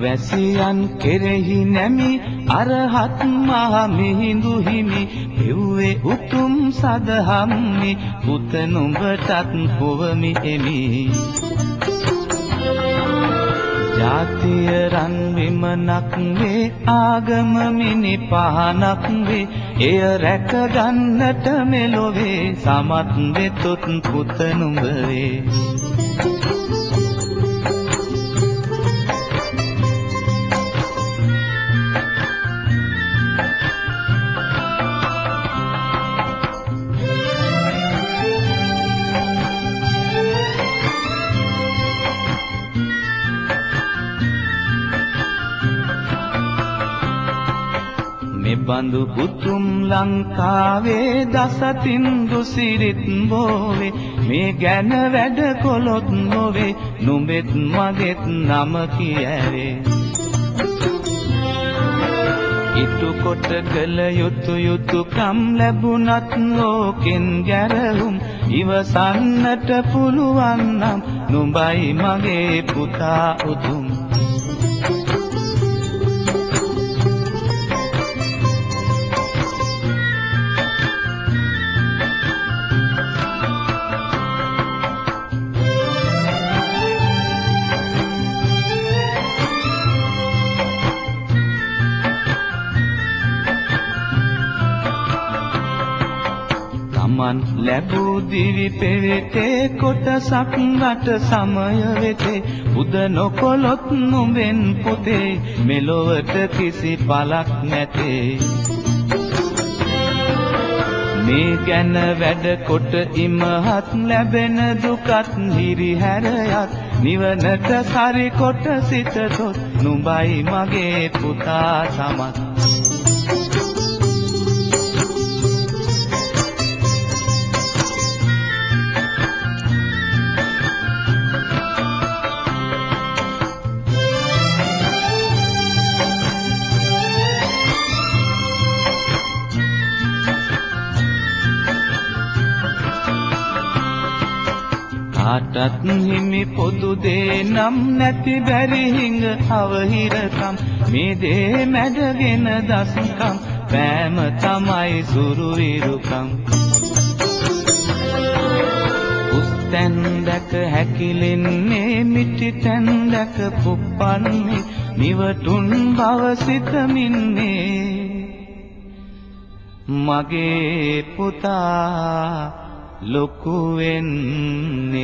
වැසියන් කෙරෙහි නැමි අරහත් මහ මිහිඳු හිමි පෙව්වේ උතුම් සදහම්මි පුත නුඹටත් පොවමි එමි ජාතිය රන් විමනක් වේ ආගම මිනි පහනක් වේ එය රැක ගන්නට මෙලොවේ සමත් වෙතොත් පුත නුඹ වේ බඳු උතුම් ලංකාවේ දසතින් දුසිරිත් බෝවේ මේ ගැන වැඩ කොළොත් නොවේ නුඹෙත් මගෙත් නම කියවේ ඉතු කොට කළ යුතුයකම් ලැබුණත් ලෝකෙන් ගැරහුම් ඉවසන්නට පුළුවන් නම් නුඹයි මගේ පුතා උතුම් ලැබූ දිවි පෙවෙතේ කොටසක් රට සමය වෙතේ උද නොකොලොත් නුඹෙන් පුතේ මෙලොවට කිසි පලක් නැතේ මේ ගැන වැඩ කොට ඉමහත් ලැබෙන දුකත් හිරිහැරයත් නිවනට සරි කොට සිතතොත් නුඹයි මගේ පුතා සමත් කාටත් හිමි පොදු දේ නම් නැති බැරි හිඟ අවහිරකම් මේ දේ මැඩගෙන දස්කම් පෑම තමයි සුරු විරුකම් උස්තැන් දැක හැකිලෙන්නේ මිටි තැන් දැක පුප්පන්නේ නිවටුන් බව සිතමින්නේ මගේ පුතා ලොකු වෙන්නේ